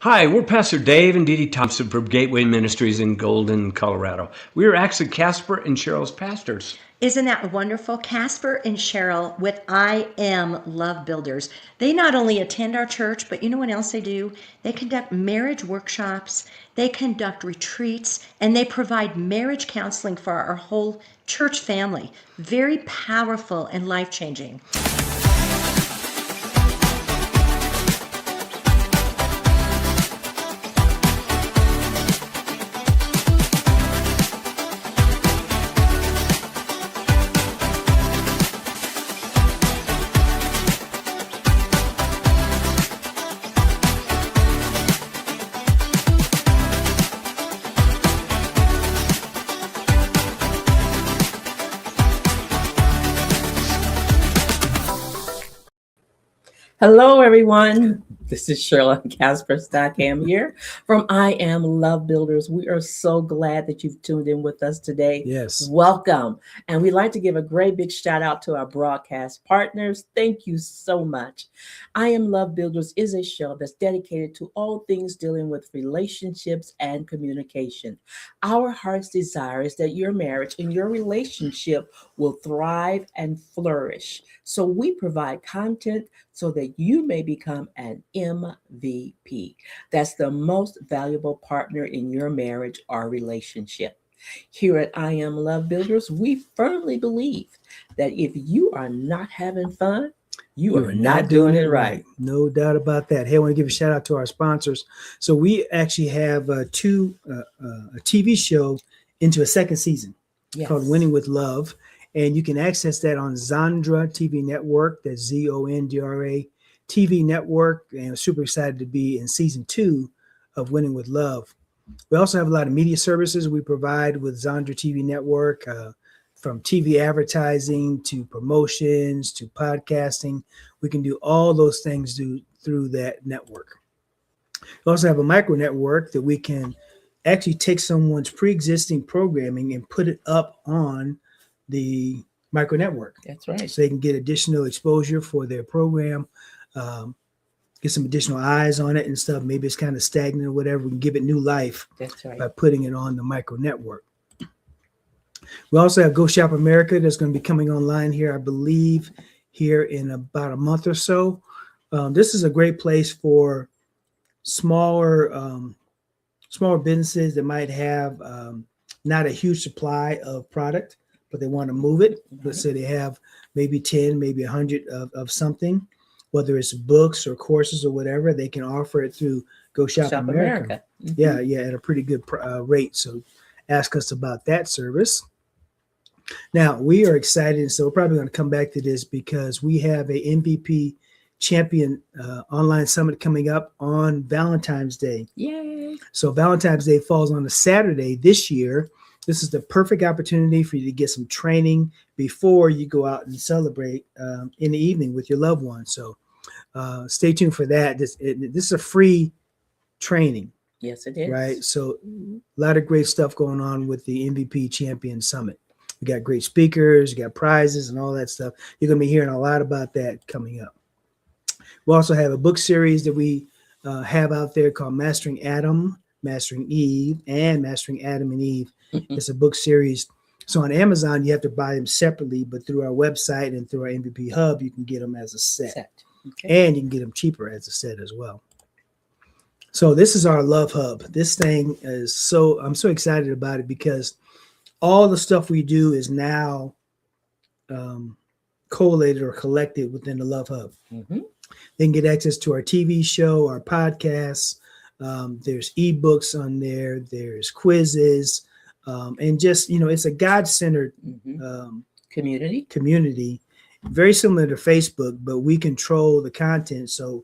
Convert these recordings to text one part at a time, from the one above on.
Hi, we're Pastor Dave and Dee Dee Thompson from Gateway Ministries in Golden, Colorado. We are actually Casper and Cheryl's pastors. Isn't that wonderful? Casper and Cheryl with IAM Love Builders. They not only attend our church, but you know what else they do? They conduct marriage workshops, they conduct retreats, and they provide marriage counseling for our whole church family. Very powerful and life-changing. Hello, everyone. This is Shirley Casper Stockham here from I Am Love Builders. We are so glad that you've tuned in with us today. Yes. Welcome. And we'd like to give a great big shout out to our broadcast partners. Thank you so much. I Am Love Builders is a show that's dedicated to all things dealing with relationships and communication. Our heart's desire is that your marriage and your relationship will thrive and flourish. So we provide content so that you may become an MVP. That's the most valuable partner in your marriage or relationship. Here at I Am Love Builders, we firmly believe that if you are not having fun, you are not doing it right. No doubt about that. Hey, I want to give a shout out to our sponsors. So we actually have a TV show into a second season called Winning with Love. And you can access that on Zondra TV Network. That's Zondra TV Network. And I'm super excited to be in season 2 of Winning with Love. We also have a lot of media services we provide with Zondra TV Network, from TV advertising to promotions to podcasting. We can do all those things through that network. We also have a micro network that we can actually take someone's pre-existing programming and put it up on the micro network. That's right. So they can get additional exposure for their program, get some additional eyes on it and stuff. Maybe it's kind of stagnant or whatever. We can give it new life. That's right. By putting it on the micro network. We also have Go Shop America that's going to be coming online here, I believe, here in about a month or so. This is a great place for smaller businesses that might have not a huge supply of product, but they want to move it. Let's say they have maybe 10, maybe 100 of something, whether it's books or courses or whatever, they can offer it through Go Shop America. Mm-hmm. Yeah, at a pretty good rate. So ask us about that service. Now, we are excited, so we're probably going to come back to this because we have a MVP Champion online summit coming up on Valentine's Day. Yay! So Valentine's Day falls on a Saturday this year. This is the perfect opportunity for you to get some training before you go out and celebrate in the evening with your loved one. So stay tuned for that. This is a free training. Yes, it is. Right. So a lot of great stuff going on with the MVP Champion Summit. We got great speakers, you got prizes and all that stuff. You're going to be hearing a lot about that coming up. We also have a book series that we have out there called Mastering Adam, Mastering Eve, and Mastering Adam and Eve. It's a book series. So on Amazon, you have to buy them separately, but through our website and through our MVP Hub, you can get them as a set. Okay. And you can get them cheaper as a set as well. So this is our Love Hub. This thing is I'm so excited about it because all the stuff we do is now collated or collected within the Love Hub. Mm-hmm. They can get access to our TV show, our podcasts. There's ebooks on there. There's quizzes. And just, it's a God-centered community, very similar to Facebook, but we control the content. So,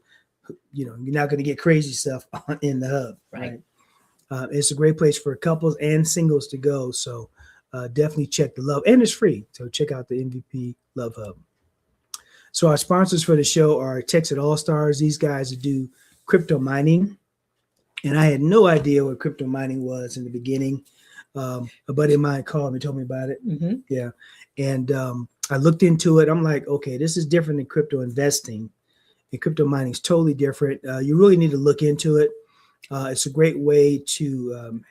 you're not going to get crazy stuff in the hub. Right. It's a great place for couples and singles to go. So definitely check the Love, and it's free. So check out the MVP Love Hub. So our sponsors for the show are Texas All-Stars. These guys do crypto mining. And I had no idea what crypto mining was in the beginning. A buddy of mine called me, told me about it. Mm-hmm. Yeah. And I looked into it. I'm like, okay, this is different than crypto investing. And crypto mining is totally different. You really need to look into it. It's a great way to,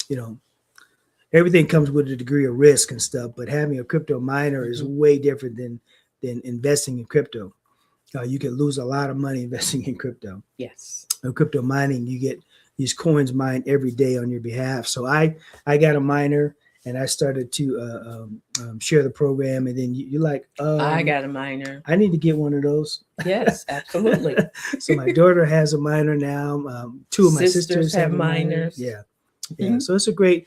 you know, everything comes with a degree of risk and stuff, but having a crypto miner is way different than investing in crypto. You can lose a lot of money investing in crypto. Yes. Crypto mining, you get these coins mined every day on your behalf. So I got a miner, and I started to share the program. And then you're like, I got a miner. I need to get one of those. Yes, absolutely. So my daughter has a miner now. Two of my sisters have a miner. miners. Yeah. So it's a great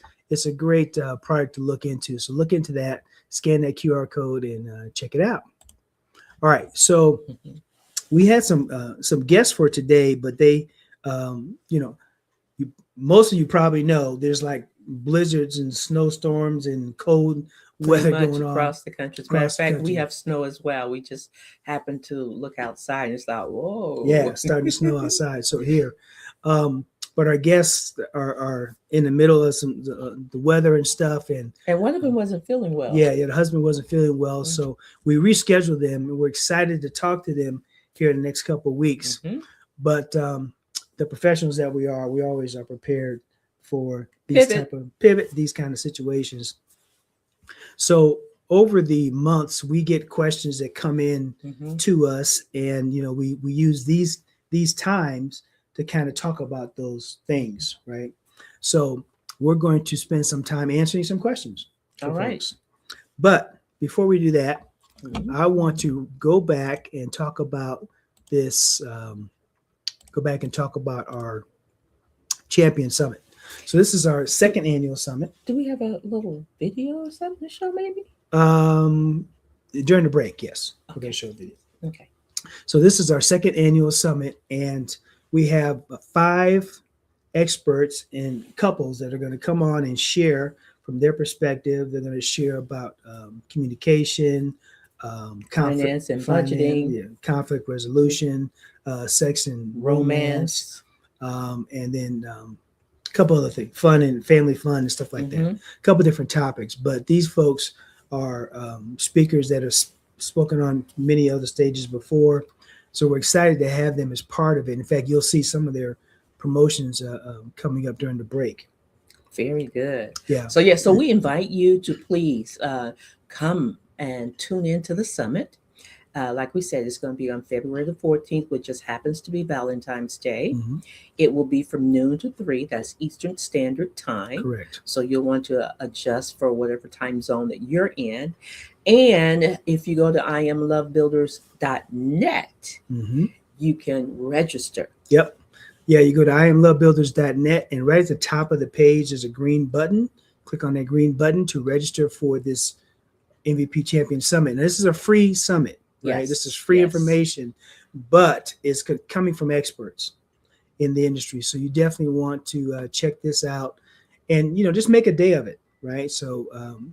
product to look into. So look into that, scan that QR code, and check it out. All right. So we had some guests for today, but they, most of you probably know there's like blizzards and snowstorms and cold weather going on across the country. As a matter of fact, we have snow as well. We just happened to look outside and it's like, whoa. Yeah, it's starting to snow outside. So here, but our guests are in the middle of some the weather and stuff, and one of them wasn't feeling well. Yeah, the husband wasn't feeling well, so we rescheduled them, and we're excited to talk to them here in the next couple of weeks. But the professionals that we always are prepared for these these kind of situations. So over the months, we get questions that come in to us, and we use these times to kind of talk about those things, right? So we're going to spend some time answering some questions. All right. Folks. But before we do that, I want to go back and talk about this. Go back and talk about our Champion Summit. So this is our second annual summit. Do we have a little video or something to show maybe? During the break, yes. Okay. We're going to show a video. Okay. So this is our second annual summit, and we have 5 experts and couples that are going to come on and share from their perspective. They're going to share about communication, finance and budgeting, conflict resolution, sex and romance, and then a couple other things, fun and family fun and stuff like that. A couple different topics. But these folks are speakers that have spoken on many other stages before. So we're excited to have them as part of it. In fact, you'll see some of their promotions coming up during the break. Very good. Yeah. So we invite you to please come and tune into the summit. Like we said, it's going to be on February the 14th, which just happens to be Valentine's Day. It will be from noon to 3. That's Eastern Standard Time. Correct. So you'll want to adjust for whatever time zone that you're in. And if you go to IamLoveBuilders.net, you can register. Yep. Yeah, you go to IamLoveBuilders.net, and right at the top of the page is a green button. Click on that green button to register for this MVP Champion Summit. Now, this is a free summit, right? Yes. This is free information, but it's coming from experts in the industry. So you definitely want to check this out and, just make a day of it, right? So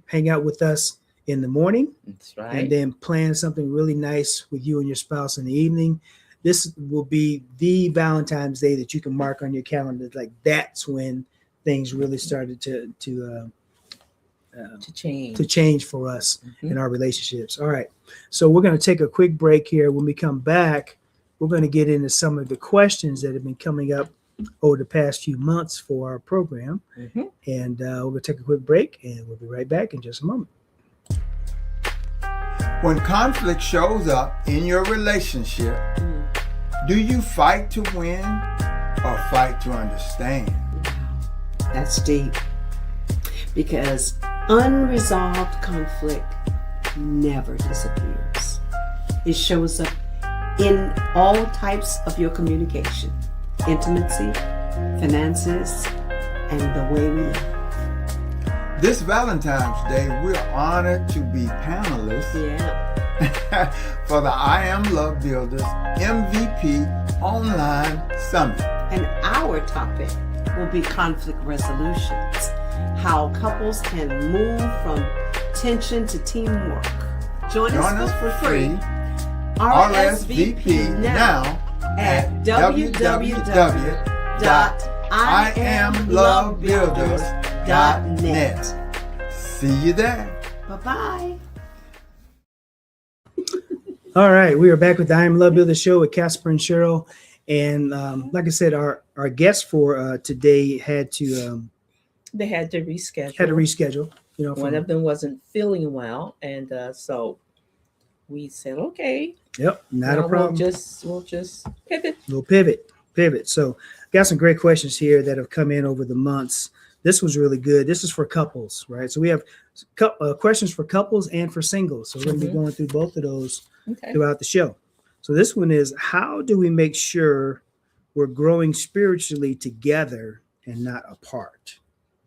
hang out with us in the morning. That's right. And then plan something really nice with you and your spouse in the evening. This will be the Valentine's Day that you can mark on your calendar. Like that's when things really started to change for us in our relationships. All right. So we're going to take a quick break here. When we come back, we're going to get into some of the questions that have been coming up over the past few months for our program. And we're going to take a quick break, and we'll be right back in just a moment. When conflict shows up in your relationship, do you fight to win or fight to understand? That's deep. Because unresolved conflict never disappears. It shows up in all types of your communication, intimacy, finances, and the way we live. This Valentine's Day, we're honored to be panelists for the I Am Love Builders MVP Online Summit. And our topic will be conflict resolutions, how couples can move from tension to teamwork. Join us for free. RSVP now at www.IamLoveBuilders.net. See you there. Bye-bye. All right, we are back with the I Am Love Builder Show with Casper and Cheryl. And like I said, our guest for today They had to reschedule. One of them wasn't feeling well, and so we said, okay. Yep, not a problem. We'll just pivot. We'll pivot. So, got some great questions here that have come in over the months. This was really good. This is for couples, right? So we have questions for couples and for singles. So we're going to be going through both of those throughout the show. So this one is, how do we make sure we're growing spiritually together and not apart?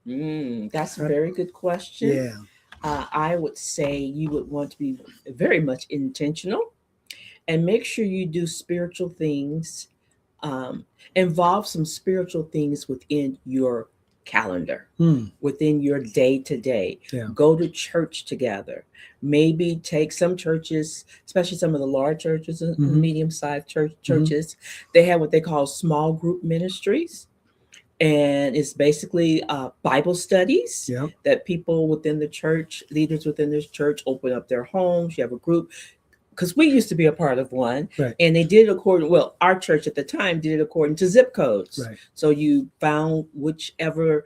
That's a very good question. Yeah. I would say you would want to be very much intentional and make sure you do spiritual things, involve some spiritual things within your calendar, within your day to day. Go to church together. Maybe take some churches, especially some of the large churches and medium-sized churches. They have what they call small group ministries. And it's basically Bible studies that people within the church, leaders within this church, open up their homes. You have a group, because we used to be a part of one, and they did it according, our church at the time did it according to zip codes. So you found whichever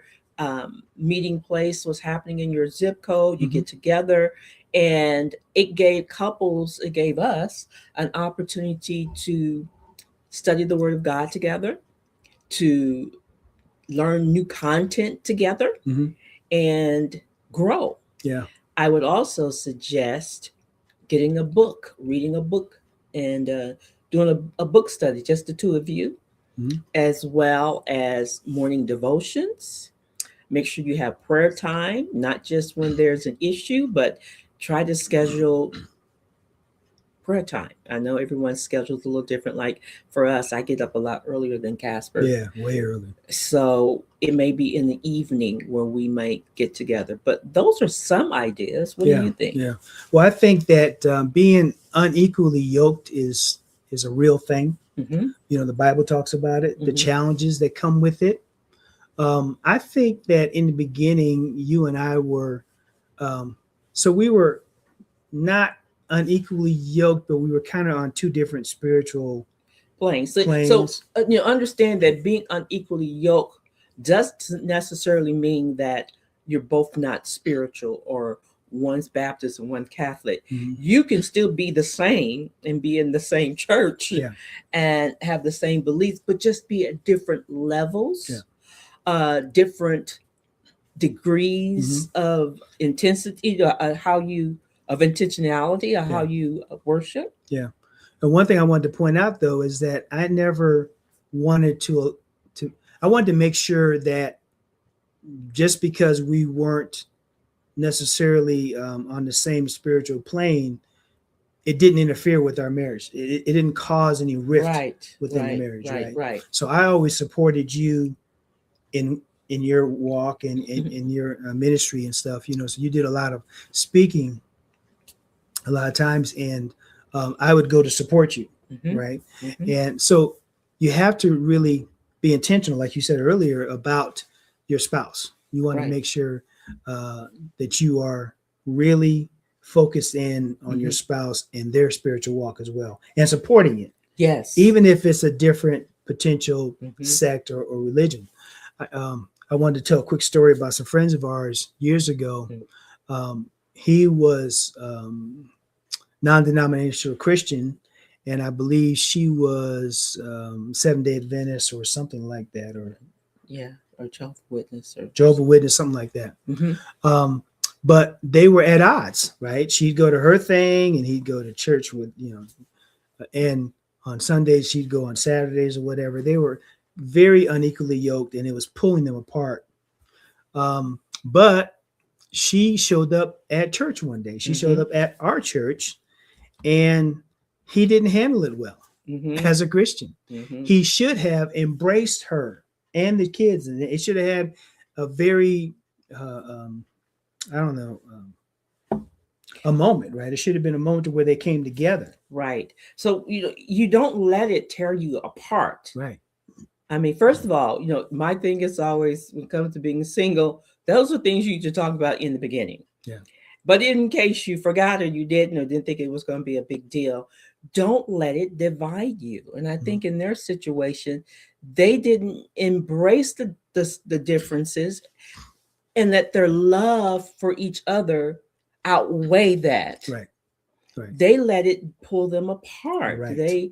meeting place was happening in your zip code, you get together, and it gave us an opportunity to study the Word of God together, to learn new content together, and grow. I would also suggest getting a book, reading a book, and doing a book study, just the two of you, as well as morning devotions. Make sure you have prayer time, not just when there's an issue, but try to schedule prayer time. I know everyone's schedule is a little different. Like for us, I get up a lot earlier than Casper. Yeah, way early. So it may be in the evening where we might get together. But those are some ideas. What do you think? Yeah. Well, I think that being unequally yoked is a real thing. The Bible talks about it, the challenges that come with it. I think that in the beginning, you and I were, we were not unequally yoked, but we were kind of on two different spiritual planes. So understand that being unequally yoked doesn't necessarily mean that you're both not spiritual, or one's Baptist and one Catholic. You can still be the same and be in the same church and have the same beliefs, but just be at different levels, different degrees of intensity, of intentionality, or how you worship. Yeah. And one thing I wanted to point out, though, is that I never wanted I wanted to make sure that just because we weren't necessarily on the same spiritual plane, it didn't interfere with our marriage. It didn't cause any rift within the marriage. Right. So I always supported you in your walk and in your ministry and stuff, so you did a lot of speaking a lot of times, and I would go to support you. Right. And so you have to really be intentional, like you said earlier, about your spouse. You want to make sure that you are really focused in on your spouse and their spiritual walk as well, and supporting it. Yes. Even if it's a different potential sect or religion. I wanted to tell a quick story about some friends of ours years ago. He was non-denominational Christian, and I believe she was Seventh-day Adventist or something like that, or Jehovah's Witness, something like that. But they were at odds, right? She'd go to her thing, and he'd go to church with, and on Sundays she'd go on Saturdays or whatever. They were very unequally yoked, and it was pulling them apart. But she showed up at church one day. She showed up at our church, and he didn't handle it well as a Christian. He should have embraced her and the kids, and it should have had a very, a moment, right? It should have been a moment where they came together. Right. So, you don't let it tear you apart. Right. I mean, first of all, my thing is always, when it comes to being single, those are things you should talk about in the beginning. Yeah. But in case you forgot or you didn't, or didn't think it was going to be a big deal, don't let it divide you. And I think in their situation, they didn't embrace the differences and let their love for each other outweigh that. Right. Right. They let it pull them apart. Right.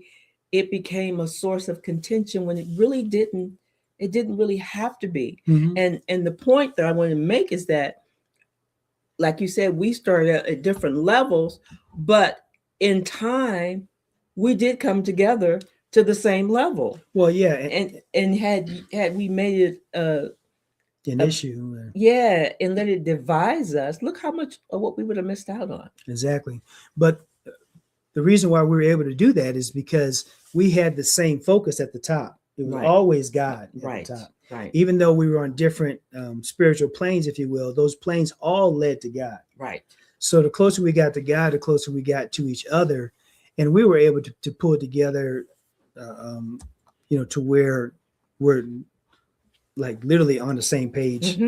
It became a source of contention when it didn't really have to be. Mhm. And the point that I want to make is that, like you said, we started at different levels, but in time we did come together to the same level. Well, yeah, and had we made it an issue. Yeah, and let it divide us, look how much of what we would have missed out on. Exactly. But the reason why we were able to do that is because we had the same focus at the top. It was always God at the top. Right. Even though we were on different spiritual planes, if you will, those planes all led to God. Right. So the closer we got to God, the closer we got to each other, and we were able to pull it together, to where we're like literally on the same page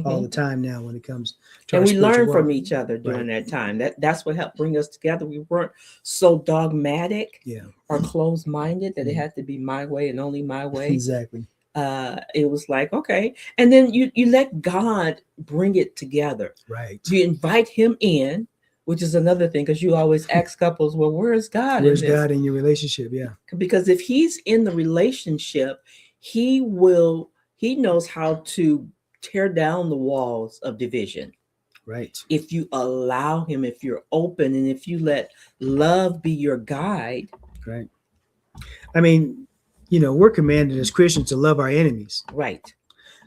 all the time now when it comes to and we learned from walk. each other during that time. That's what helped bring us together. We weren't so dogmatic or closed-minded that it had to be my way and only my way. Exactly. It was like, okay. And then you let God bring it together. Right. You invite him in, which is another thing, because you always ask couples, well, where is God? Where's God in your relationship? Yeah. Because if he's in the relationship, he knows how to tear down the walls of division. Right. If you allow him, if you're open, and if you let love be your guide. Right. I mean, we're commanded as Christians to love our enemies. Right.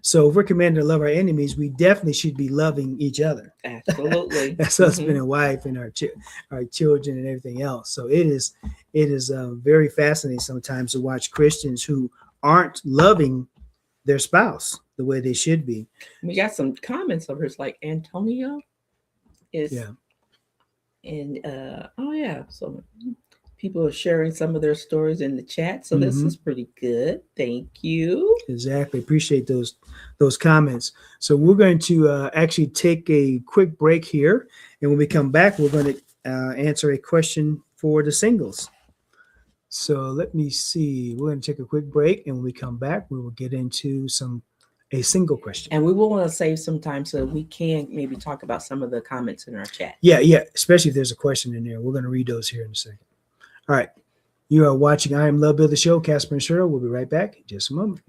So if we're commanded to love our enemies, we definitely should be loving each other. Absolutely. That's husband and wife and our children and everything else. So it is very fascinating sometimes to watch Christians who aren't loving their spouse the way they should be. We got some comments over here. It's like Antonio is and so people are sharing some of their stories in the chat. So this is pretty good. Thank you. Exactly. Appreciate those comments. So we're going to actually take a quick break here. And when we come back, we're going to answer a question for the singles. So let me see. We're going to take a quick break. And when we come back, we will get into a single question. And we will want to save some time so we can maybe talk about some of the comments in our chat. Yeah. Especially if there's a question in there. We're going to read those here in a second. All right. You are watching I Am Love Builder Show. Casper and Cheryl. We'll be right back in just a moment.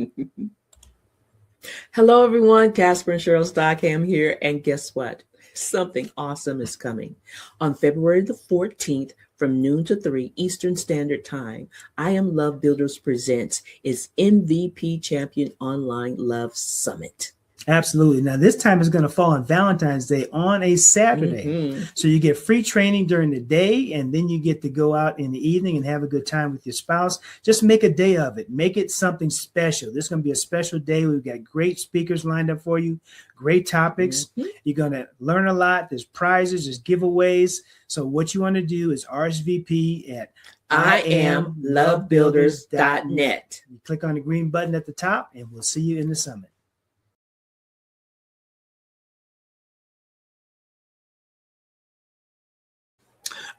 Hello, everyone. Casper and Cheryl Stockham here. And guess what? Something awesome is coming. On February the 14th, from noon to 3 Eastern Standard Time, I Am Love Builders presents its MVP Champion Online Love Summit. Absolutely. Now, this time is going to fall on Valentine's Day on a Saturday. So you get free training during the day, and then you get to go out in the evening and have a good time with your spouse. Just make a day of it. Make it something special. This is going to be a special day. We've got great speakers lined up for you, great topics. You're going to learn a lot. There's prizes, there's giveaways. So what you want to do is RSVP at IamLoveBuilders.net. You click on the green button at the top, and we'll see you in the summit.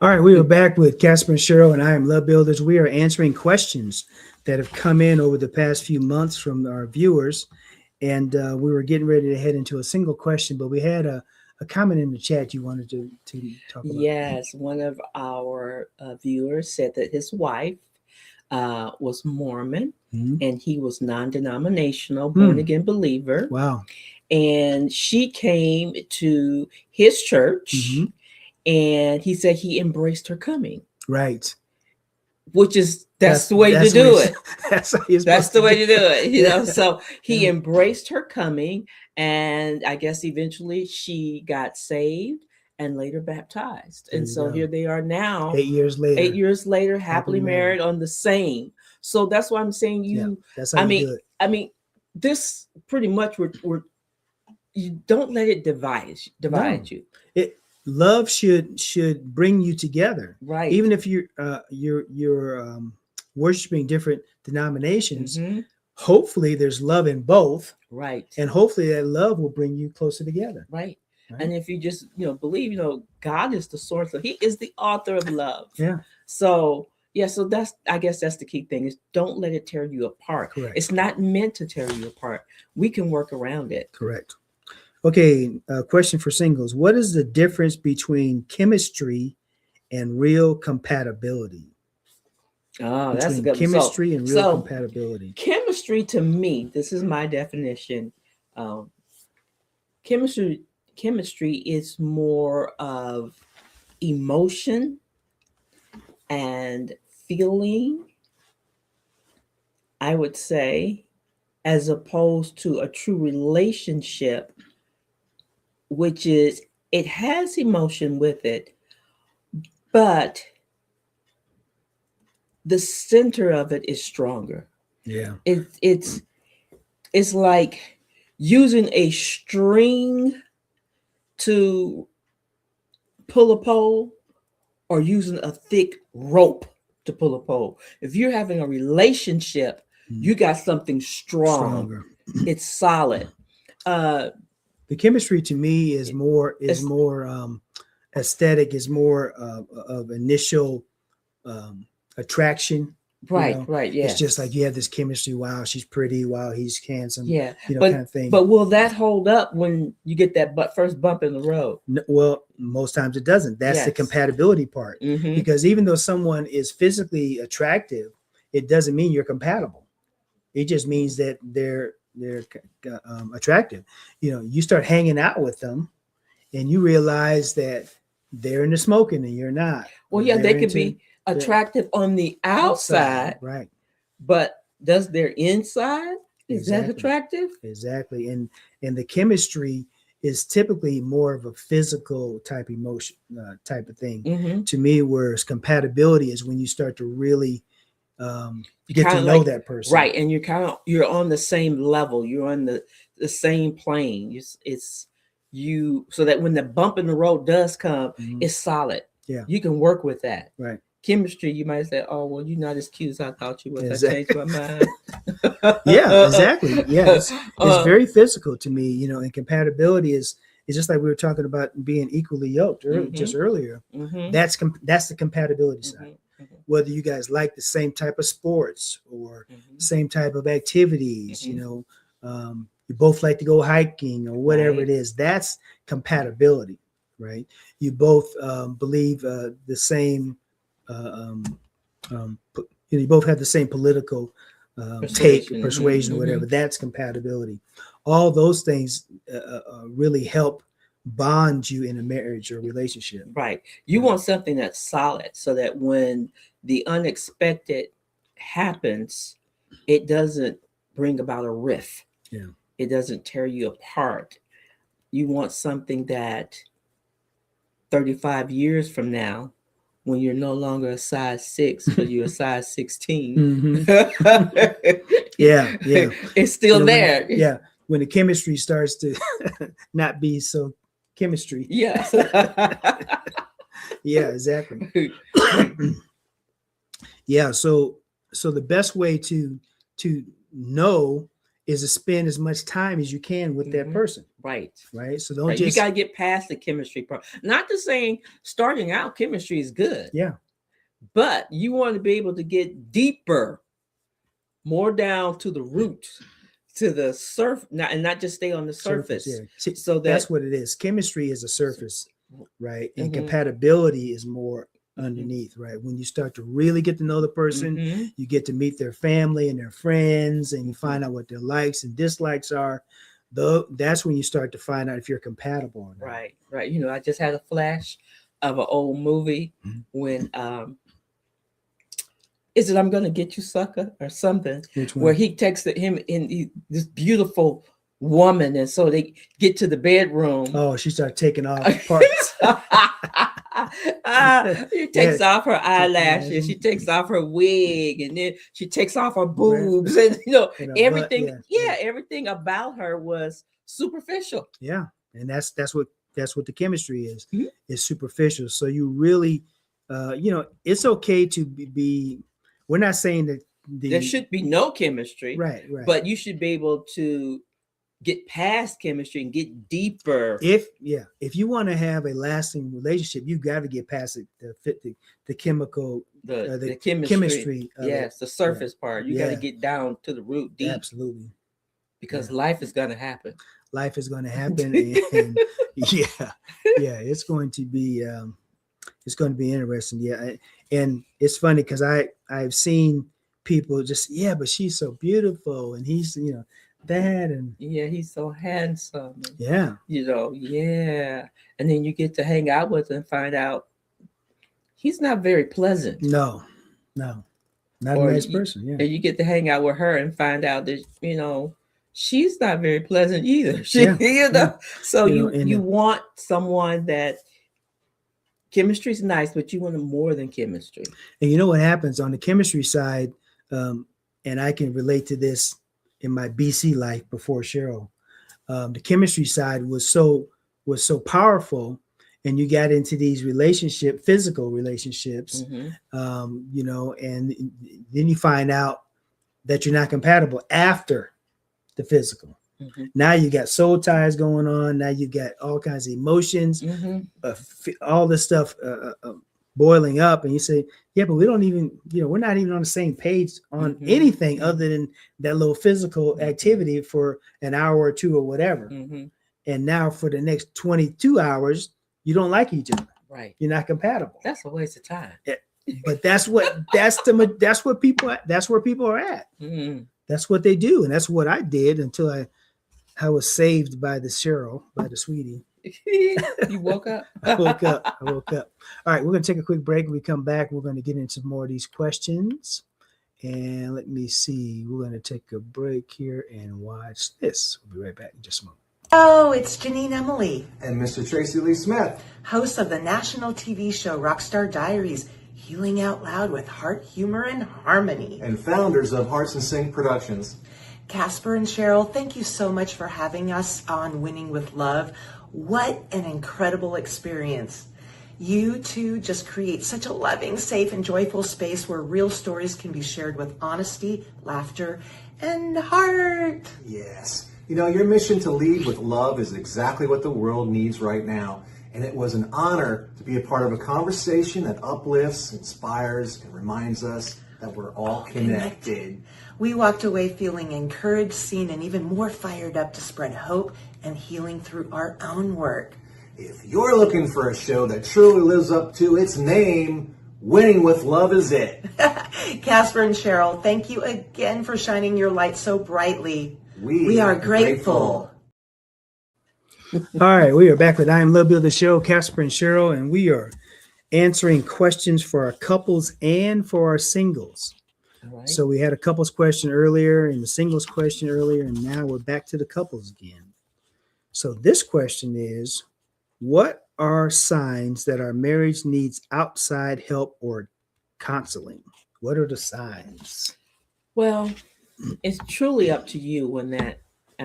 All right, we are back with Casper and Cheryl, and I Am Love Builders. We are answering questions that have come in over the past few months from our viewers, and we were getting ready to head into a single question, but we had a comment in the chat you wanted to talk about. Yes, one of our viewers said that his wife was Mormon, and he was non-denominational, born-again believer. Wow. And she came to his church, and he said he embraced her coming. Right. Which is, that's the way to do it. That's the way to do it. So he embraced her coming, and I guess eventually she got saved and later baptized. And so here they are now. 8 years later. 8 years later, happily married on the same. So that's why I'm saying that's how you do it. I mean, this pretty much you don't let it divide you. Love should bring you together, right? Even if you're worshiping different denominations, hopefully there's love in both, right? And hopefully that love will bring you closer together, right? And if you just, believe, God is the source He is the author of love. Yeah. So so I guess that's the key thing is don't let it tear you apart. Correct. It's not meant to tear you apart. We can work around it. Correct. Okay. Question for singles. What is the difference between chemistry and real compatibility? Oh, that's a good chemistry and real compatibility. Chemistry, to me, this is my definition. Chemistry is more of emotion and feeling, I would say, as opposed to a true relationship, which is it has emotion with it, but the center of it is stronger. Yeah. It's like using a string to pull a pole or using a thick rope to pull a pole. If you're having a relationship, you got something stronger. It's solid. The chemistry to me is more aesthetic, is more of initial attraction. Right. Yeah. It's just like you have this chemistry. Wow, she's pretty. Wow, he's handsome. Yeah. Kind of thing. But will that hold up when you get that first bump in the road? No, well, most times it doesn't. That's the compatibility part. Mm-hmm. Because even though someone is physically attractive, it doesn't mean you're compatible. It just means that they're attractive. You start hanging out with them, and you realize that they're into smoking and you're not. Well, yeah, they could be attractive on the outside, right? But does their inside is that attractive? Exactly, and the chemistry is typically more of a physical type emotion type of thing to me, whereas compatibility is when you start to really get to know that person, right? And you're on the same level, you're on the same plane. It's you, so that when the bump in the road does come, it's solid. Yeah, you can work with that. Right. Chemistry, you might say, "Oh, well, you're not as cute as I thought you was." Exactly. I changed my mind. Yeah, exactly. Yeah, it's very physical to me, and compatibility is just like we were talking about being equally yoked just earlier. That's the compatibility side. Whether you guys like the same type of sports or same type of activities, you both like to go hiking or whatever it is, that's compatibility, right? You both believe the same. You both have the same political persuasion, or whatever. That's compatibility. All those things really help bond you in a marriage or relationship. Right. You want something that's solid, so that when the unexpected happens, it doesn't bring about a rift. Yeah. It doesn't tear you apart. You want something that 35 years from now, when you're no longer a size 6, but you're a size 16. Yeah. It's still there. When the chemistry starts to not be so chemistry. Yes. Yeah, exactly. Yeah. So the best way to know is to spend as much time as you can with that person. Right. So don't just, you got to get past the chemistry part. Not to saying starting out chemistry is good. Yeah. But you want to be able to get deeper, more down to the roots, to the surface, and not just stay on the surface. See, so that's what it is. Chemistry is a surface, right? And compatibility is more underneath, right? When you start to really get to know the person, you get to meet their family and their friends, and you find out what their likes and dislikes are. That's when you start to find out if you're compatible or not. Right. I just had a flash of an old movie when is it I'm Gonna Get You, Sucker, or something, where he texted him in this beautiful woman, and so they get to the bedroom. Oh, she started taking off parts. She takes off her eyelashes, she takes off her wig, and then she takes off her boobs, and everything. Everything about her was superficial. Yeah, and that's what the chemistry is. It's superficial. So you really, it's okay to be. We're not saying that there should be no chemistry, right? But you should be able to get past chemistry and get deeper. If you want to have a lasting relationship, you got to get past the chemical, the chemistry. Yes, the surface part. You got to get down to the root deep. Absolutely. Because life is going to happen. Life is going to happen, and it's going to be interesting. Yeah, and it's funny because I've seen people just but she's so beautiful, and he's that, and he's so handsome. And, and then you get to hang out with him and find out he's not very pleasant. No, not a nice person. Yeah, and you get to hang out with her and find out that she's not very pleasant either. So you want someone that chemistry is nice, but you want more than chemistry. And you know what happens on the chemistry side, and I can relate to this in my BC life before Cheryl. The chemistry side was so powerful, and you got into these physical relationships, and then you find out that you're not compatible after the physical. Now you got soul ties going on. Now you got all kinds of emotions, all this stuff boiling up, and you say, but we don't even, we're not even on the same page on anything other than that little physical activity for an hour or two or whatever. And now for the next 22 hours, you don't like each other. Right. You're not compatible. That's a waste of time. But that's where people are at. That's what they do. And that's what I did until I was saved by the sweetie. You woke up? I woke up. All right, we're going to take a quick break. When we come back, we're going to get into more of these questions. And let me see. We're going to take a break here and watch this. We'll be right back in just a moment. Oh, it's Janine Emily. And Mr. Tracy Lee Smith. Hosts of the national TV show Rockstar Diaries, healing out loud with heart, humor, and harmony. And founders of Hearts and Sing Productions. Casper and Cheryl, thank you so much for having us on Winning with Love. What an incredible experience. You two just create such a loving, safe, and joyful space where real stories can be shared with honesty, laughter, and heart. Yes. Your mission to lead with love is exactly what the world needs right now. And it was an honor to be a part of a conversation that uplifts, inspires, and reminds us that we're all connected. We walked away feeling encouraged, seen, and even more fired up to spread hope and healing through our own work. If you're looking for a show that truly lives up to its name, Winning with Love is it. Casper and Cheryl, thank you again for shining your light so brightly. We are grateful. All right, we are back with I Am Love Builder Show, Casper and Cheryl, and we are answering questions for our couples and for our singles. All right. So we had a couples question earlier and the singles question earlier, and now we're back to the couples again. So this question is, what are signs that our marriage needs outside help or counseling? What are the signs? Well, it's truly up to you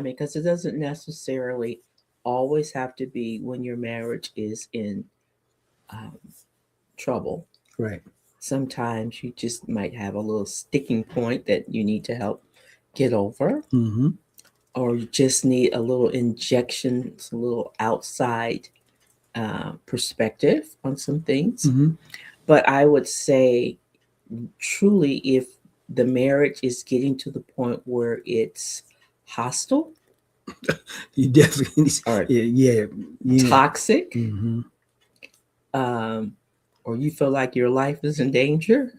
because it doesn't necessarily always have to be when your marriage is in trouble. Right. Sometimes you just might have a little sticking point that you need to help get over, or you just need a little injection, a little outside perspective on some things. But I would say, truly, if the marriage is getting to the point where it's hostile, you definitely toxic, or you feel like your life is in danger,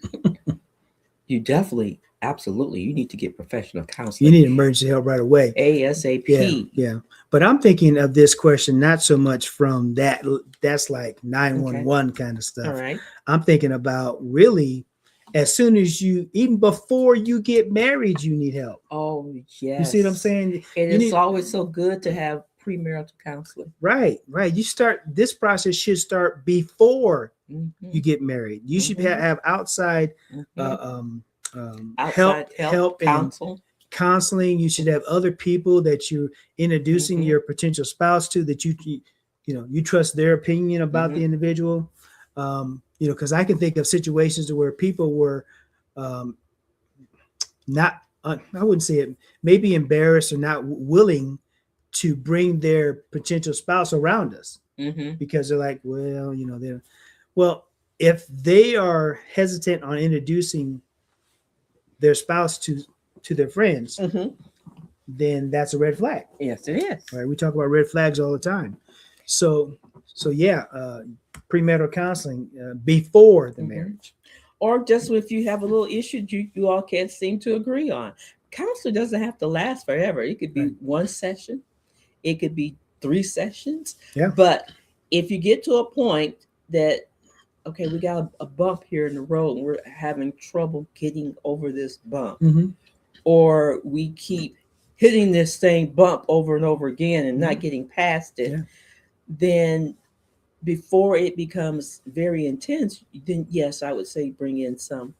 you definitely, absolutely, you need to get professional counseling. You need emergency help right away. ASAP. Yeah. But I'm thinking of this question not so much from that's like 911 kind of stuff. All right. I'm thinking about really as soon as even before you get married, you need help. Oh, yes. You see what I'm saying? And it's always so good to have premarital counseling. Right. This process should start before you get married. You should have outside help and counseling. You should have other people that you're introducing your potential spouse to, that you trust their opinion about the individual. Because I can think of situations where people were not, I wouldn't say it, maybe embarrassed or not willing to bring their potential spouse around us Mm-hmm. because they're like, well, if they are hesitant on introducing their spouse to their friends, Mm-hmm. then that's a red flag. Yes, it is. Right? We talk about red flags all the time. So yeah, premarital counseling before the marriage. Or just if you have a little issue you all can't seem to agree on. Counseling doesn't have to last forever. It could be Right. one session. It could be 3 sessions. Yeah. But if you get to a point that, okay, we got a bump here in the road and we're having trouble getting over this bump, Mm-hmm. or we keep hitting this same bump over and over again and not getting past it, Yeah. then before it becomes very intense, then yes, I would say bring in some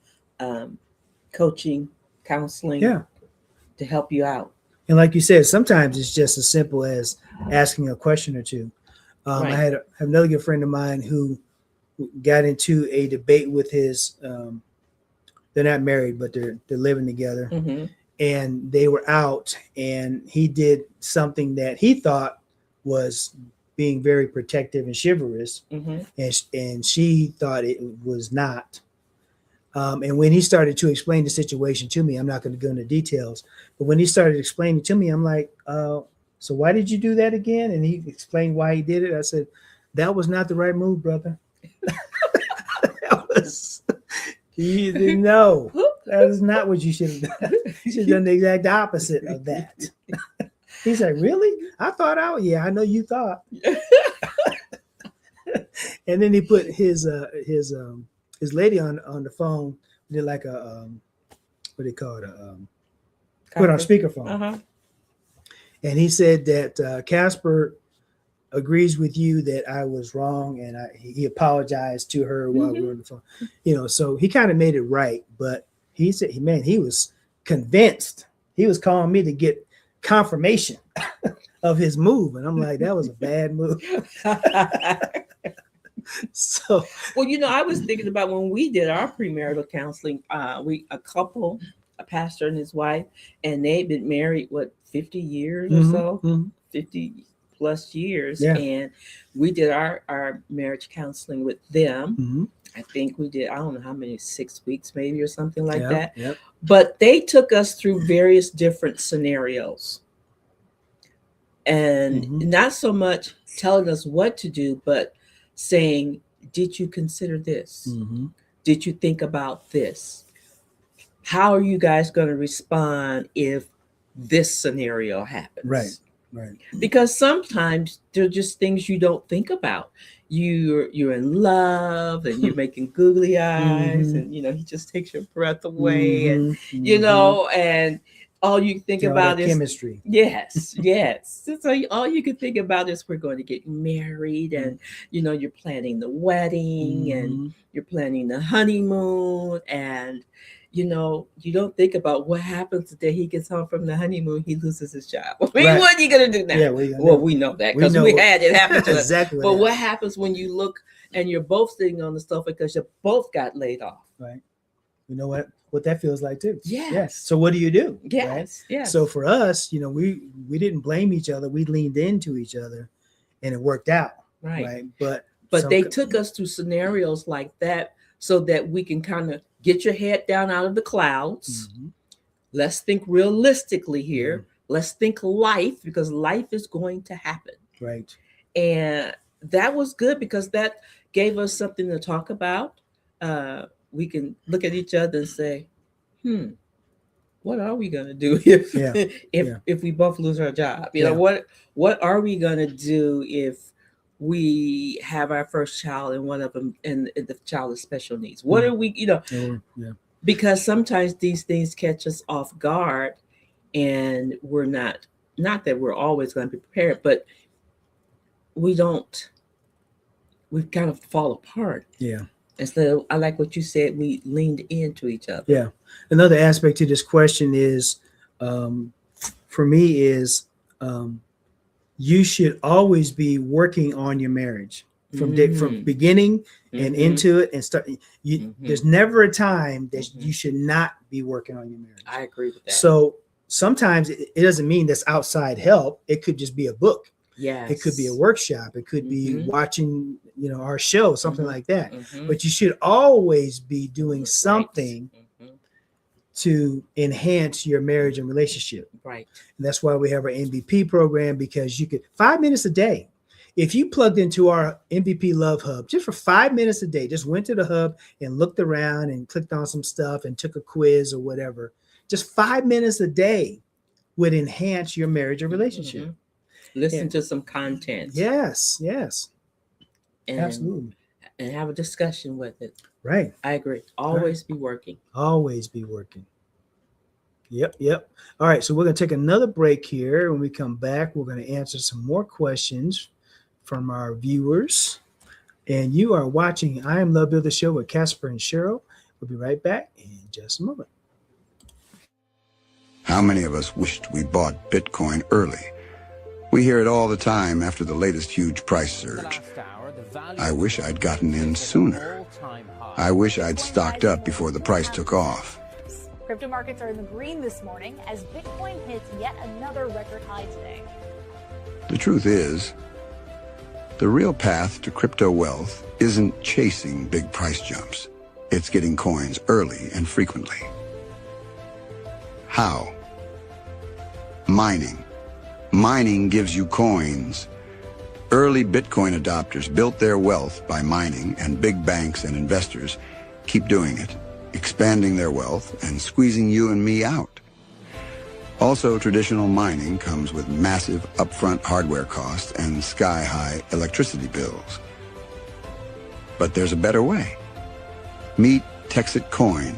coaching, counseling, Yeah. to help you out. And like you said, sometimes it's just as simple as asking a question or two. Right. I have another good friend of mine who got into a debate with his. They're not married, but they're living together, Mm-hmm. and they were out, and he did something that he thought was being very protective and chivalrous, Mm-hmm. and she thought it was not. And when he started to explain the situation to me, I'm not going to go into details, but when he started explaining to me, I'm like, so why did you do that again? And he explained why he did it. I said, that was not the right move, brother. You didn't know. That is not what you should have done. You should have done the exact opposite of that. He's like, really? I thought yeah, I know you thought. And then he put his lady on the phone, did like a what do they call it? Put on speakerphone. Uh-huh. And he said that Casper agrees with you that I was wrong, and he apologized to her while we were on the phone. So he kind of made it right, but he said, man, he was convinced. He was calling me to get confirmation of his move, and I'm like, that was a bad move. So, well, I was thinking about when we did our premarital counseling, a couple, a pastor and his wife, and they'd been married 50 years or so, 50 plus years. Yeah. And we did our marriage counseling with them. Mm-hmm. I think we did, I don't know how many, 6 weeks maybe or something like that. Yep. But they took us through various different scenarios. And not so much telling us what to do, but saying, did you consider this? Mm-hmm. Did you think about this? How are you guys going to respond if this scenario happens? Right. Because sometimes they're just things you don't think about. You're in love and you're making googly eyes, and he just takes your breath away, and and all you think about is chemistry. Yes. So all you can think about is we're going to get married, and you're planning the wedding, and you're planning the honeymoon, and you don't think about what happens the day he gets home from the honeymoon, he loses his job. What are you going to do now? Yeah, we know that because we had it happen to us. Exactly. But what happens when you look and you're both sitting on the sofa because you both got laid off? Right. You know what that feels like too. Yes. So what do you do? Yes. Right? Yes. So for us, we didn't blame each other. We leaned into each other, and it worked out. Right. But they took us through scenarios like that so that we can kind of get your head down out of the clouds. Mm-hmm. Let's think realistically here. Mm-hmm. Let's think life, because life is going to happen. Right. And that was good because that gave us something to talk about. We can look at each other and say, what are we going to do if we both lose our job? What are we going to do if we have our first child and one of them and the child has special needs? What are we, because sometimes these things catch us off guard, and we're not that we're always going to be prepared, but we kind of fall apart. Yeah. And so I like what you said, we leaned into each other. Yeah. Another aspect to this question is, for me is, you should always be working on your marriage from beginning and into it and start. There's never a time that you should not be working on your marriage. I agree with that. So sometimes it doesn't mean that's outside help. It could just be a book. Yes. It could be a workshop. It could be watching, our show, something like that. But you should always be doing something to enhance your marriage and relationship. Right. And that's why we have our MVP program, because you could 5 minutes a day. If you plugged into our MVP Love Hub just for 5 minutes a day, just went to the hub and looked around and clicked on some stuff and took a quiz or whatever, just 5 minutes a day would enhance your marriage and relationship. Listen to some content. Yes. And, absolutely. And have a discussion with it. Right. I agree. Always be working. Always be working. Yep. All right. So we're going to take another break here. When we come back, we're going to answer some more questions from our viewers. And you are watching I Am Love Builder Show with Casper and Cheryl. We'll be right back in just a moment. How many of us wished we bought Bitcoin early? We hear it all the time after the latest huge price surge. I wish I'd gotten in sooner. I wish I'd stocked up before the price took off. Crypto markets are in the green this morning as Bitcoin hits yet another record high today. The truth is, the real path to crypto wealth isn't chasing big price jumps. It's getting coins early and frequently. How? Mining. Mining gives you coins. Early Bitcoin adopters built their wealth by mining, and big banks and investors keep doing it, expanding their wealth and squeezing you and me out. Also, traditional mining comes with massive upfront hardware costs and sky-high electricity bills. But there's a better way. Meet Texit Coin,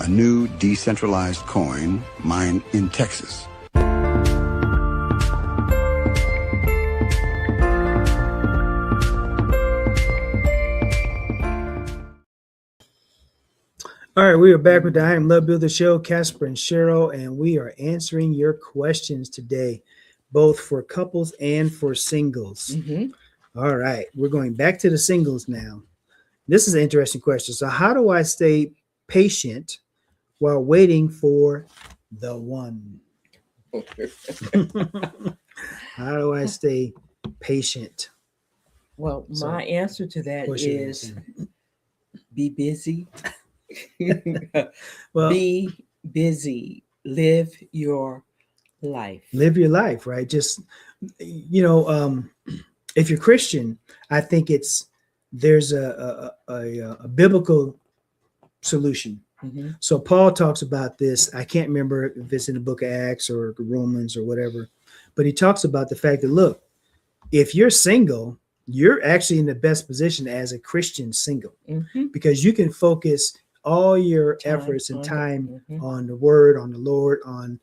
a new decentralized coin mined in Texas. All right, we are back with the I Am Love Builder Show, Casper and Cheryl, and we are answering your questions today, both for couples and for singles. All right, we're going back to the singles now. This is an interesting question. So how do I stay patient while waiting for the one? How do I stay patient? Well, my answer to that is be busy. Well, be busy. Live your life. Live your life, right? Just, if you're Christian, I think there's a biblical solution. So Paul talks about this. I can't remember if it's in the book of Acts or Romans or whatever, but he talks about the fact that, look, if you're single, you're actually in the best position as a Christian single, because you can focus all your efforts and time on the word, on the Lord, on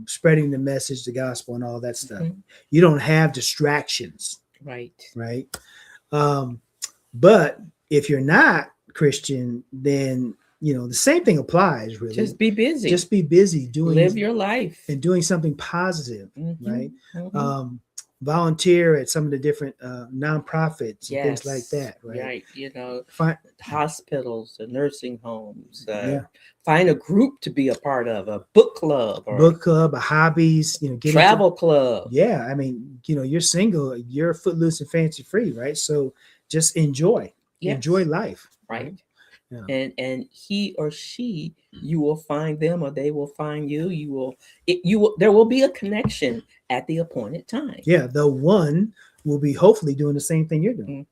spreading the message, the gospel, and all that stuff. You don't have distractions. Right. But if you're not Christian, then the same thing applies, really. Just be busy. Just be busy live your life and doing something positive, right? Volunteer at some of the different nonprofits and things like that, right? Hospitals and nursing homes. Find a group to be a part of, a book club, a hobbies, travel club. Yeah, I mean, you're single, you're footloose and fancy free, right? So just enjoy life, right? Yeah. And he or she, you will find them, or they will find you. There will be a connection at the appointed time. Yeah, the one will be hopefully doing the same thing you're doing,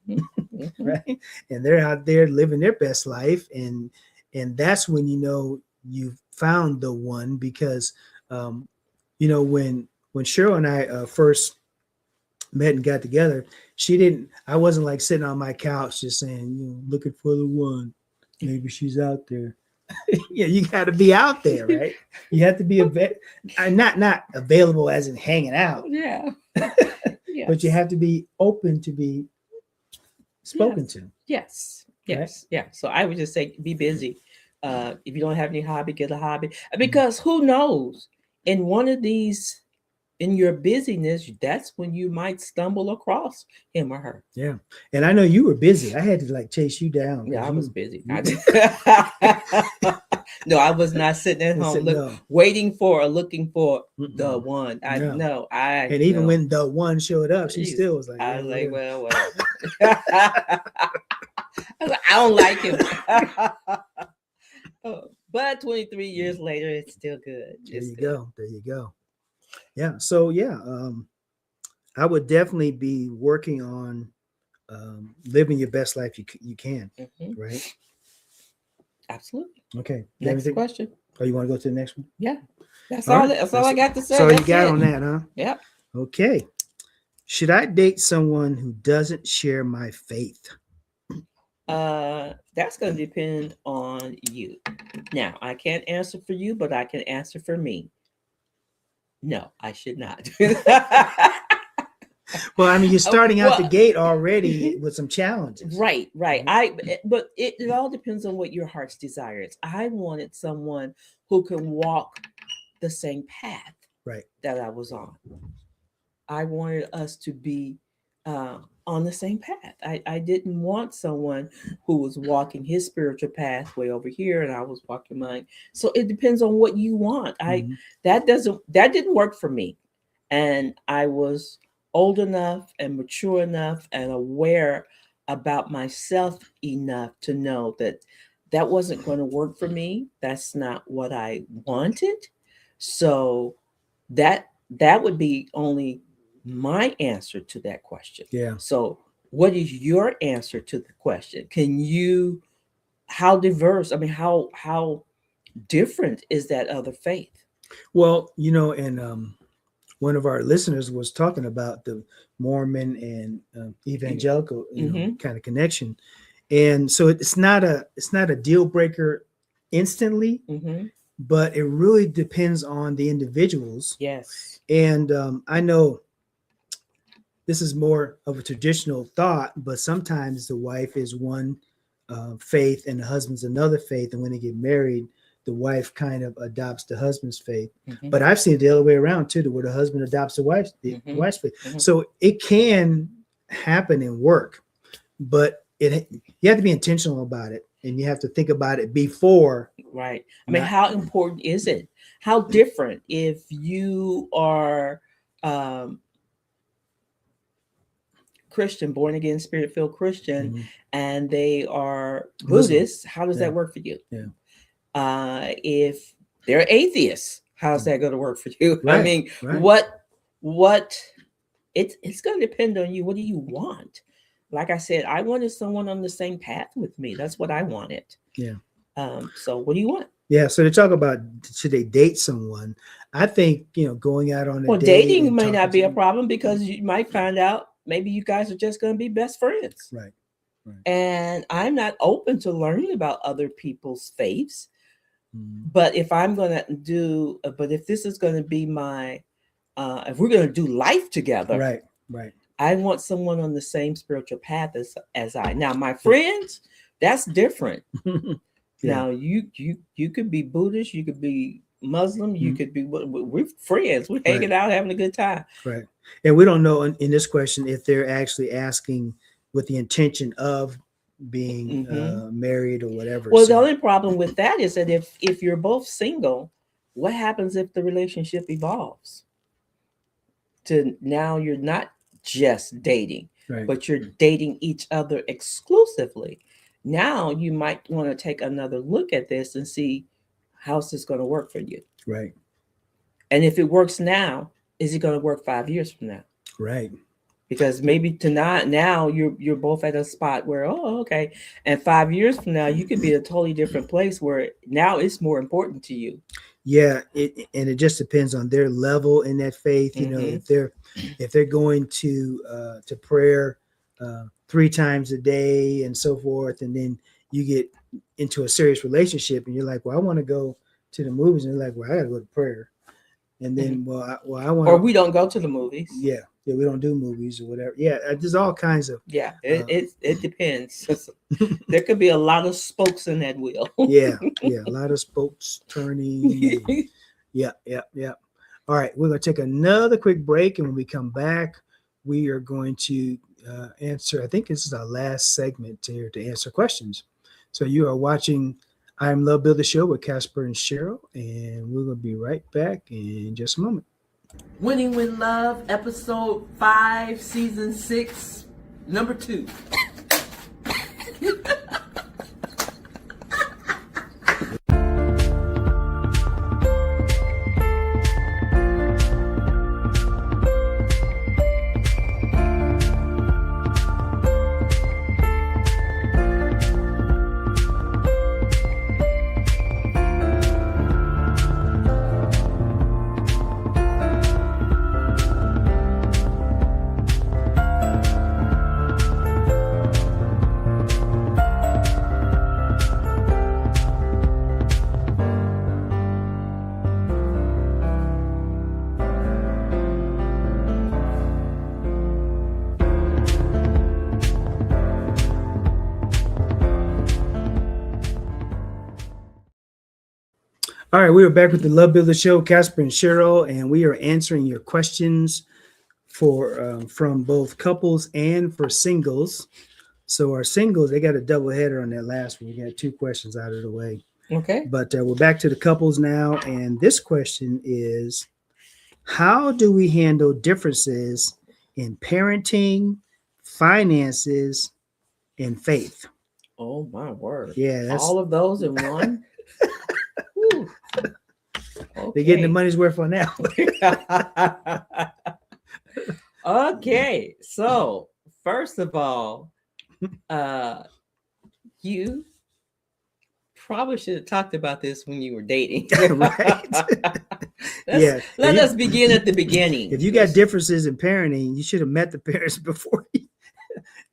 right? And they're out there living their best life, and that's when you've found the one, because when Cheryl and I first met and got together, I wasn't like sitting on my couch just saying, looking for the one. Maybe she's out there. Yeah, you got to be out there, right? You have to be not available as in hanging out. Yeah. But you have to be open to be spoken to. Yes. Right? Yeah. So I would just say be busy. If you don't have any hobby, get a hobby. Because who knows? In one of these, in your busyness, that's when you might stumble across him or her. Yeah. And I know you were busy. I had to chase you down. Yeah, I was busy. No, I was not sitting at home waiting for or looking for the one. And even when the one showed up, she still was like, I was like, well. I don't like him. But 23 years later, it's still good. There you go. Yeah. So I would definitely be working on living your best life you can. Right. Absolutely. Okay. Next question. Oh, you want to go to the next one? Yeah. That's all I got to say. So you got on that, huh? Yep. Okay. Should I date someone who doesn't share my faith? That's going to depend on you. Now, I can't answer for you, but I can answer for me. No, I should not. Well, I mean, you're starting out the gate already with some challenges. Right. But it all depends on what your heart's desire is. I wanted someone who can walk the same path that I was on. I wanted us to be on the same path. I didn't want someone who was walking his spiritual path way over here and I was walking mine. So it depends on what you want. That didn't work for me. And I was old enough and mature enough and aware about myself enough to know that wasn't going to work for me. That's not what I wanted. So that would be only my answer to that question. Yeah. So what is your answer to the question? How diverse, how different is that other faith? Well, and one of our listeners was talking about the Mormon and evangelical kind of connection. And so it's not a deal breaker instantly, but it really depends on the individuals. Yes. And I know this is more of a traditional thought, but sometimes the wife is one faith and the husband's another faith. And when they get married, the wife kind of adopts the husband's faith. But I've seen it the other way around too, where the husband adopts the wife's faith. So it can happen and work, but you have to be intentional about it and you have to think about it before. Right. How important is it? How different if you are Christian, born again, spirit-filled Christian, and they are Buddhists, how does that work for you? Yeah. If they're atheists, how's that going to work for you? Right, what it's going to depend on you. What do you want? Like I said, I wanted someone on the same path with me. That's what I wanted. Yeah. So what do you want? Yeah. So to talk about, should they date someone? I think, going out on a date. Dating may not be a problem because you might find out maybe you guys are just going to be best friends. Right. And I'm not open to learning about other people's faiths. But if if this is going to be if we're going to do life together, right. I want someone on the same spiritual path as I. Now, my friends, that's different. Now, you could be Buddhist, you could be Muslim, you could be. We're friends. We're hanging out, having a good time. Right. And we don't know in this question if they're actually asking with the intention of being married or whatever. Well, the only problem with that is that if you're both single, what happens if the relationship evolves to now you're not just dating, but you're dating each other exclusively? Now you might want to take another look at this and see how's this going to work for you. Right. And if it works now, is it going to work 5 years from now? Right. Because maybe now you're both at a spot where, okay. And 5 years from now, you could be a totally different place where now it's more important to you. Yeah. It just depends on their level in that faith. If they're going to prayer 3 times a day and so forth, and then you get into a serious relationship and you're like, well, I want to go to the movies, and you're like, well, I got to go to prayer. And then, I want. Or we don't go to the movies. Yeah, we don't do movies or whatever. Yeah, there's all kinds of. Yeah, it depends. There could be a lot of spokes in that wheel. yeah, a lot of spokes turning. Yeah. All right, we're going to take another quick break, and when we come back, we are going to answer. I think this is our last segment here to answer questions. So you are watching I'm Love Builder Show with Casper and Cheryl, and we're going to be right back in just a moment. Winning with Love, episode 5, season 6, number 2. All right, we are back with the Love Builder Show, Casper and Cheryl, and we are answering your questions for from both couples and for singles. So our singles, they got a double header on that last one. We got 2 questions out of the way. Okay. But we're back to the couples now, and this question is, how do we handle differences in parenting, finances, and faith? Oh, my word. Yeah, that's all of those in one? Whew. They're getting the money's worth on that one. Okay, so first of all, you probably should have talked about this when you were dating. Right? Let us begin at the beginning. If you got differences in parenting, you should have met the parents before you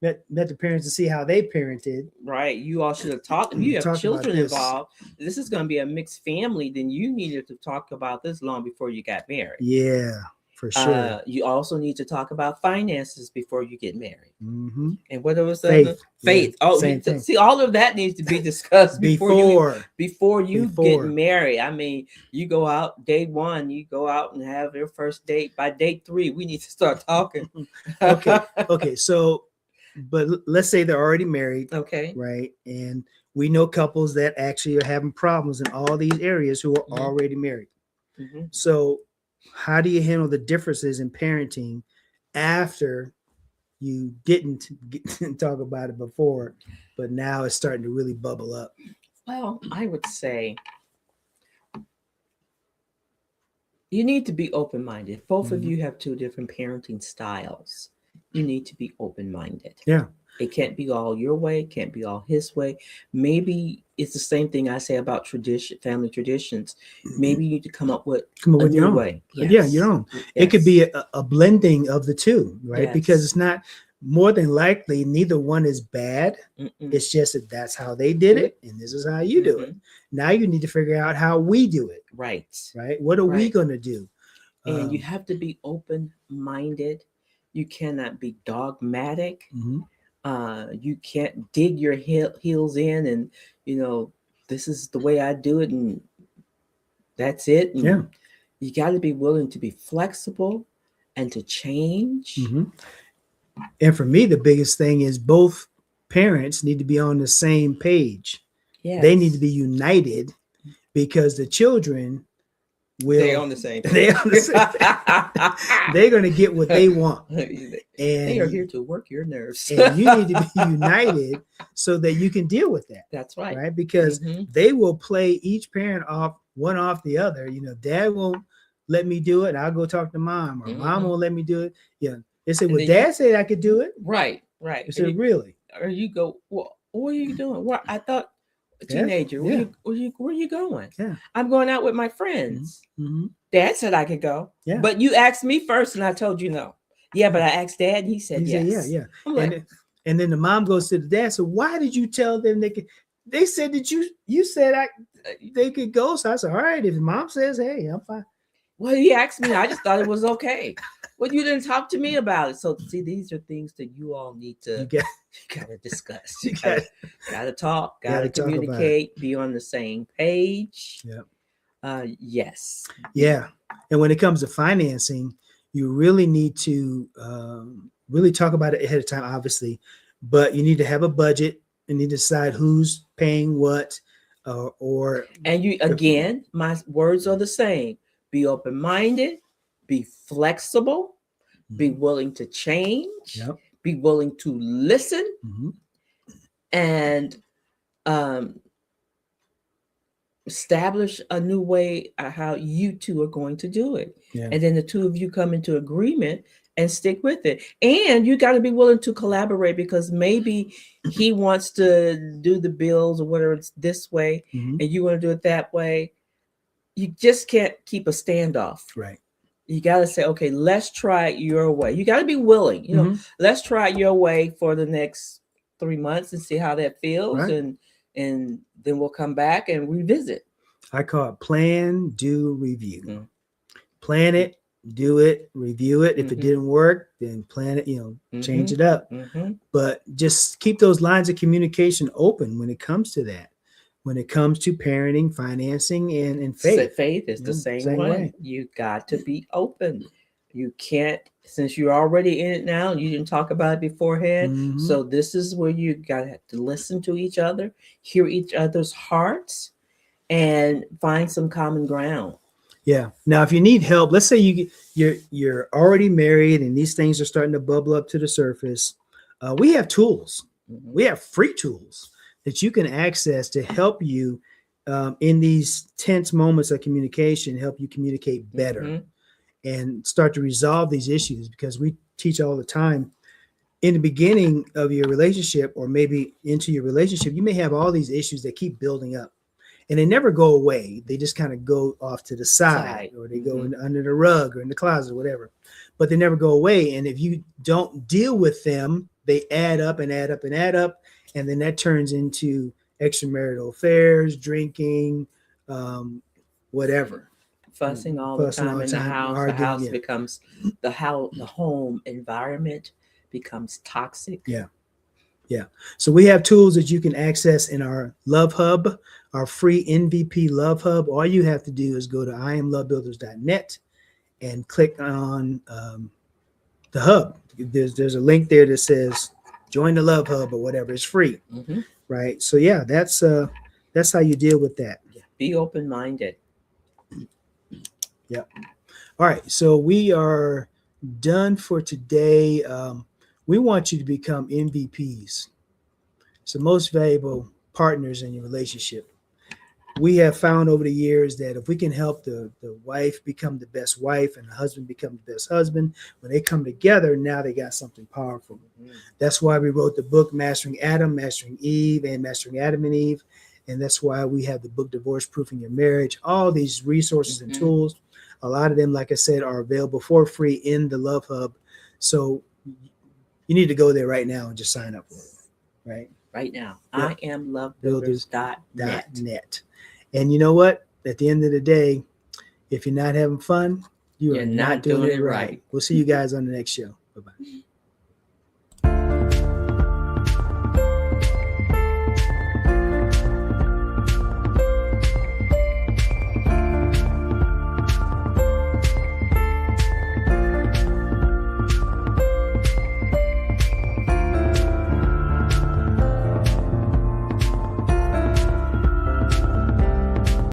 met the parents to see how they parented. Right. You all should have talked. If you have children involved, this is going to be a mixed family, then you needed to talk about this long before you got married. Yeah, for sure. You also need to talk about finances before you get married. Mm-hmm. And what was the faith? Yeah, oh, see, all of that needs to be discussed before you get married. I mean, you go out day 1, you go out and have your first date. By date 3, we need to start talking. Okay. So, but let's say they're already married. Okay. Right. And we know couples that actually are having problems in all these areas who are already married. Mm-hmm. So how do you handle the differences in parenting after you didn't talk about it before, but now it's starting to really bubble up? Well, I would say you need to be open-minded. Both of you have 2 different parenting styles. You need to be open-minded. Yeah. It can't be all your way, can't be all his way. Maybe it's the same thing I say about family traditions. Maybe you need to come up with a your new own way. Yes. Yeah, your own. Yes. It could be a blending of the 2, right? Yes. Because it's not, more than likely, neither one is bad. It's just that that's how they did it, and this is how you do it. Now you need to figure out how we do it. Right. Right? What are we going to do? And you have to be open-minded. You cannot be dogmatic. You can't dig your heels in and, this is the way I do it and that's it. And you got to be willing to be flexible and to change. And for me, the biggest thing is both parents need to be on the same page. Yes. They need to be united because the children they're on the same page. They're going to get what they want. And they are here to work your nerves. And you need to be united so that you can deal with that. That's right. Right? Because they will play each parent off the other. Dad won't let me do it. I'll go talk to mom, or mom won't let me do it. Yeah. They said, well, dad said I could do it. Right. I said, really? Or you go, well, what are you doing? Well, I thought teenager, where you going? Yeah. I'm going out with my friends. Dad said I could go. Yeah. But you asked me first and I told you no. Yeah, but I asked Dad and he said yes. Yeah. And then the mom goes to the dad. So why did you tell them they could? They said that you said they could go. So I said, all right, if mom says, hey, I'm fine. Well, he asked me. I just thought it was okay. Well, you didn't talk to me about it. So see, these are things that you all need to gotta discuss. You gotta talk, gotta communicate, be on the same page. Yes. Yeah. And when it comes to financing, you really need to really talk about it ahead of time, obviously, but you need to have a budget and need to decide who's paying what. And you, again, my words are the same. Be open-minded, be flexible, be willing to change, be willing to listen, and establish a new way how you two are going to do it. And then the two of you come into agreement and stick with it. And you got to be willing to collaborate, because maybe he wants to do the bills or whatever it's this way, and you want to do it that way. You just can't keep a standoff. Right. You got to say, okay, let's try it your way. You got to be willing, you know, let's try it your way for the next 3 months and see how that feels. Right. And then we'll come back and revisit. I call it plan, do, review. Plan it, do it, review it. If it didn't work, then plan it, change it up. But just keep those lines of communication open when it comes to that. When it comes to parenting, financing, and faith. Faith is the same way. You got to be open. You can't, since you're already in it now, you didn't talk about it beforehand. So this is where you got to listen to each other, hear each other's hearts, and find some common ground. Yeah. Now, if you need help, let's say you're already married and these things are starting to bubble up to the surface. We have tools. We have free tools that you can access to help you in these tense moments of communication, help you communicate better and start to resolve these issues, because we teach all the time in the beginning of your relationship, or maybe into your relationship, you may have all these issues that keep building up and they never go away. They just kind of go off to the side, or they go under the rug or in the closet or whatever, but they never go away. And if you don't deal with them, they add up and add up and add up. And then that turns into extramarital affairs, drinking, whatever. Fussing all the time in the house. Arguing, the house becomes the home environment becomes toxic. Yeah. So we have tools that you can access in our Love Hub, our free MVP Love Hub. All you have to do is go to IamLoveBuilders.net and click on the hub. There's a link there that says join the Love Hub or whatever. It's free. Right. So yeah, that's how you deal with that. Be open-minded. Yep. All right. So we are done for today. We want you to become MVPs. So most valuable partners in your relationship. We have found over the years that if we can help the wife become the best wife and the husband become the best husband, when they come together, now they got something powerful. That's why we wrote the book, Mastering Adam, Mastering Eve, and Mastering Adam and Eve. And that's why we have the book, Divorce Proofing Your Marriage. All these resources and tools, a lot of them, like I said, are available for free in the Love Hub. So you need to go there right now and just sign up for it. Right now. IamLoveBuilders.net. And you know what? At the end of the day, if you're not having fun, you're not doing it right. We'll see you guys on the next show. Bye-bye.